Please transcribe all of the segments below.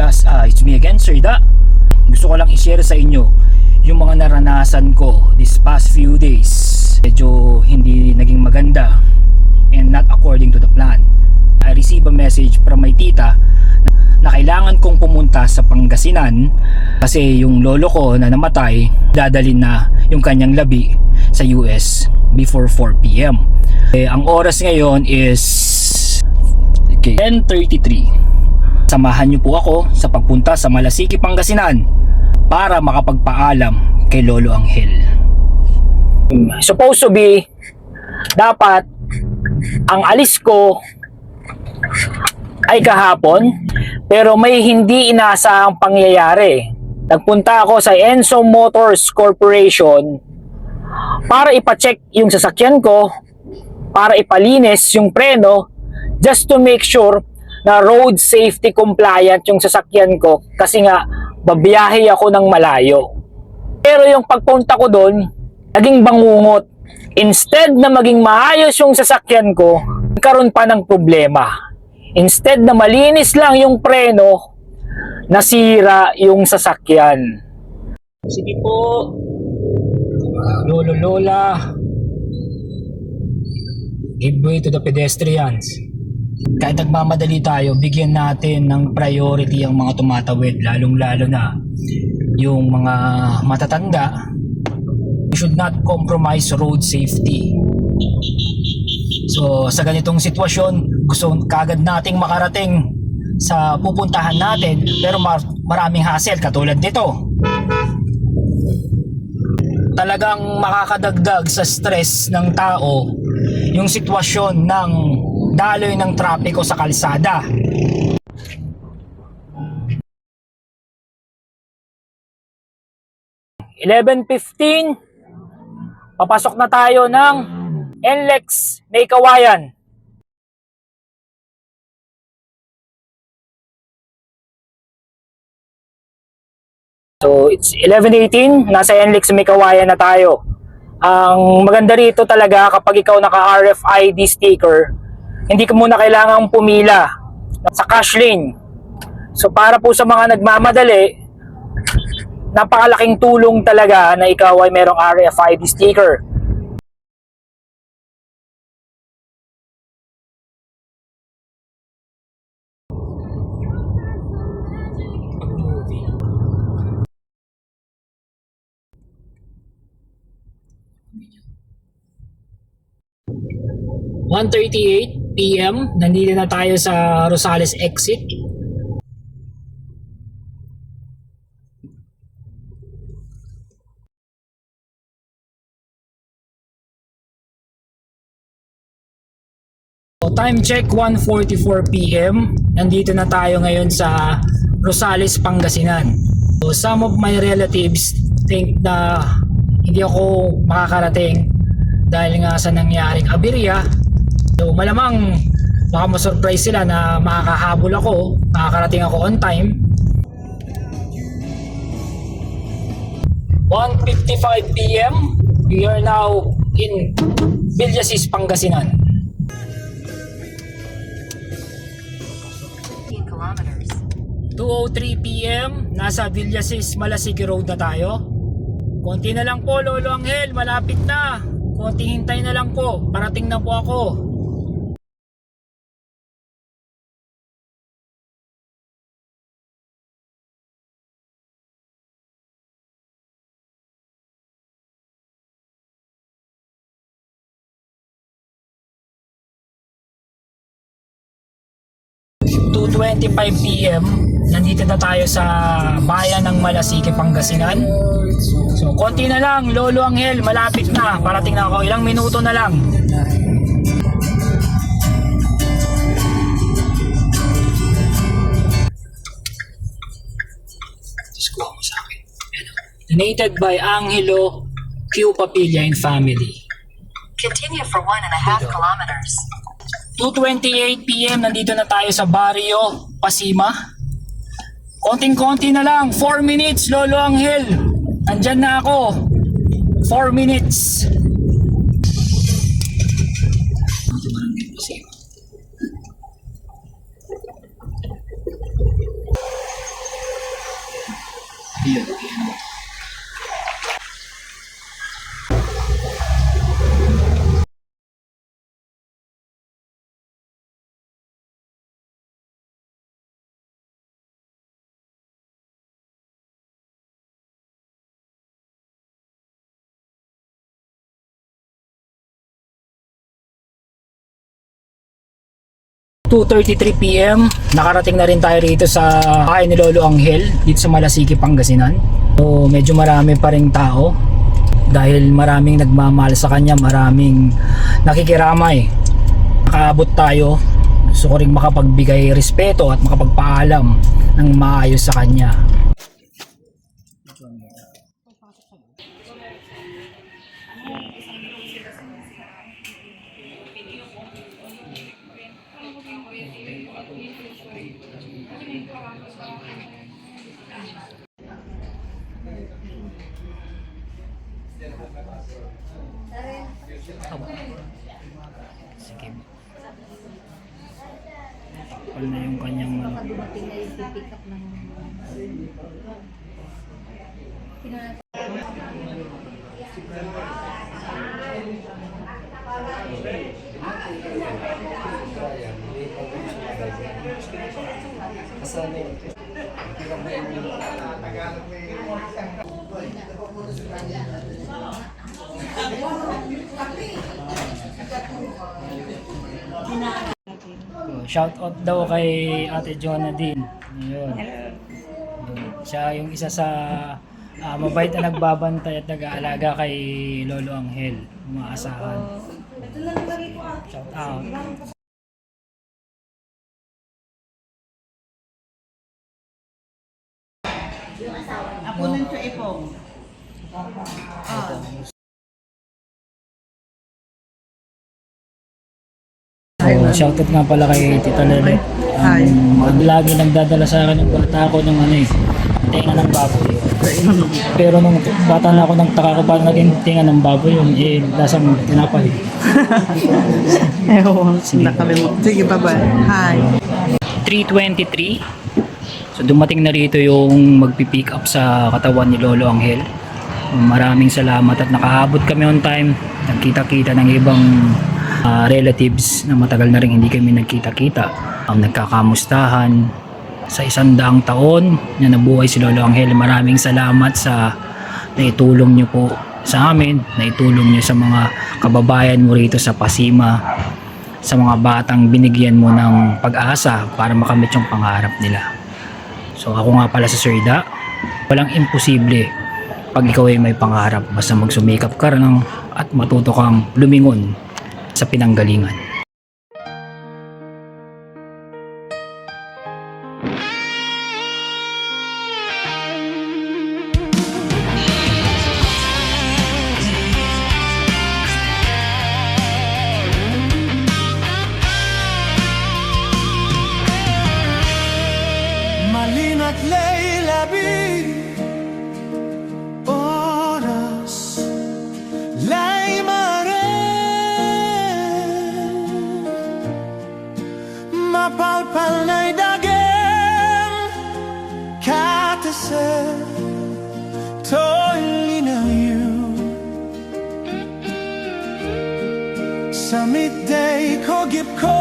Yes, it's me again, Sir Da. Gusto ko lang i-share sa inyo yung mga naranasan ko this past few days. Medyo hindi naging maganda and not according to the plan. I received a message from my tita na kailangan kong pumunta sa Pangasinan kasi yung lolo ko na namatay, dadalhin na yung kanyang labi sa US before 4 p.m. Ang oras ngayon is 10:33. Samahan niyo po ako sa pagpunta sa Malasiki, Pangasinan para makapagpaalam kay Lolo Angel. Supposed to be, dapat ang alis ko ay kahapon, pero may hindi inaasahang pangyayari. Nagpunta ako sa Enzo Motors Corporation para ipacheck yung sasakyan ko, para ipalinis yung preno, just to make sure na road safety compliant yung sasakyan ko kasi nga babiyahe ako ng malayo. Pero yung pagpunta ko doon, naging bangungot. Instead na maging maayos yung sasakyan ko, nagkaroon pa ng problema. Instead na malinis lang yung preno, nasira yung sasakyan. Sige po, Lolo Lola, give way to the pedestrians. Kahit nagmamadali tayo, bigyan natin ng priority ang mga tumatawid, lalong-lalo na yung mga matatanda. We should not compromise road safety. So sa ganitong sitwasyon, gusto kagad nating makarating sa pupuntahan natin, pero maraming hassle katulad nito. Talagang makakadagdag sa stress ng tao yung sitwasyon ng daloy ng trapiko sa kalsada. (11:15) papasok na tayo ng NLEX May Kawayan. So it's 11:18, nasa NLEX May Kawayan na tayo. Ang maganda rito talaga kapag ikaw naka RFID sticker, hindi ka muna kailangang pumila sa cash lane. So para po sa mga nagmamadali, napakalaking tulong talaga na ikaw ay merong RFID sticker. (1:38 p.m. Nandito na tayo sa Rosales exit. So, time check 1:44 p.m. Nandito na tayo ngayon sa Rosales, Pangasinan. So, some of my relatives think na hindi ako makakarating dahil nga sa nangyaring aberya. So malamang baka ma-surprise sila na makakahabol ako, makakarating ako on time. 1:55 p.m. We are now in Villasis, Pangasinan. 2:03 p.m. Nasa Villasis, Malasiki Road na tayo. Konti na lang po, Lolo Angel, malapit na. Konting hintay na lang po, parating na po ako. (2:25 p.m. Nandito na tayo sa bayan ng Malasiki, Pangasinan. So konti na lang, Lolo Angel, malapit na, parating na ako, ilang minuto na lang. Diskuha mo sa akin. Donated by Angelo Q. Papilla and family. Continue for 1.5 kilometers. 2:28 p.m. Nandito na tayo sa Barrio Pasima. Konting-konti na lang, 4 minutes, Lolo Angel. Andyan na ako. 4 minutes. Yun. 2:33 PM, nakarating na rin tayo rito sa bahay ni Lolo Angel dito sa Malasiki, Pangasinan. So medyo marami pa ring tao dahil maraming nagmamahal sa kanya, maraming nakikiramay. Nakaabot tayo, gusto ko ring makapagbigay respeto at makapagpaalam ng maayos sa kanya. Sige. Takpal na yung kanyang Dumating na yung pick up ng shout out daw kay Ate Jonah din. Ayun. Siya yung isa sa mabait na nagbabantay at nag-aalaga kay Lolo Angel. Umaasahan. Shout out. Ako nun siya ipo. Shoutout nga pala kay Tita Lele. Hi. Lagi nagdadala sa akin ng bata ko ng tinga ng baboy. Pero nung bata na ako, nagtaka ko paano naging tinga ng baboy yun. Lasang tinapay. Ewan, na kami mo. Sige, bye-bye. Hi. 3:23. So dumating na rito yung magpipick up sa katawan ni Lolo Angel. Maraming salamat at nakaabot kami on time. Nagkita-kita ng ibang relatives na matagal na rin hindi kami nagkita-kita. Nagkakamustahan sa 100 taon na nabuhay si Lolo Angel. Maraming salamat sa naitulong nyo po sa amin, naitulong nyo sa mga kababayan mo rito sa Pasima, sa mga batang binigyan mo ng pag-asa para makamit yung pangarap nila. So ako nga pala si Sir Da, walang imposible pag ikaw ay may pangarap, basta magsumikap ka lang at matuto kang lumingon sa pinanggalingan. Malina't laylabi oras lay mare mapalpal na'y dagem katase to'y linaw sa midday ko gip ko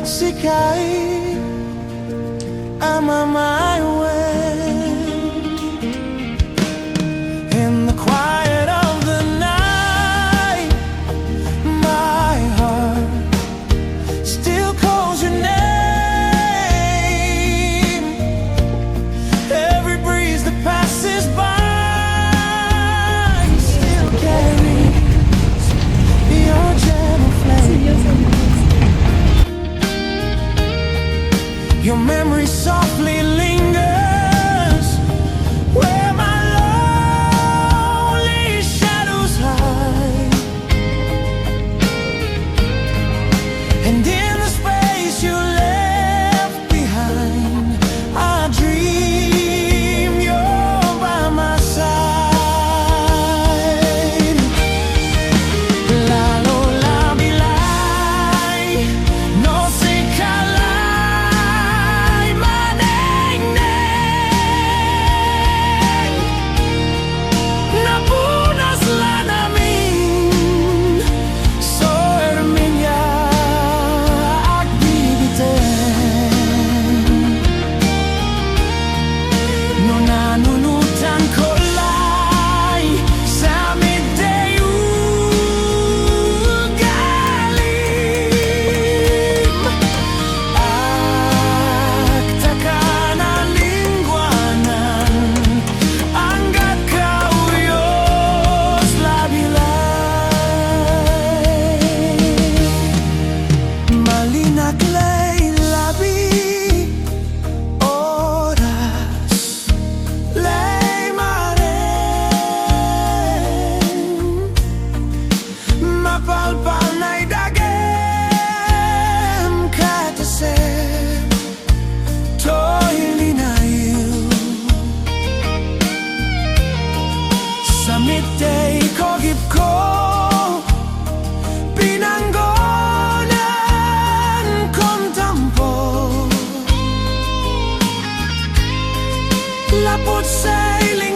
Sikay, I'm on my way. In the quiet of the night, my heart still calls your name. Every breeze that passes by still carries your gentle flame. Your memory softly lingers Tila put sailing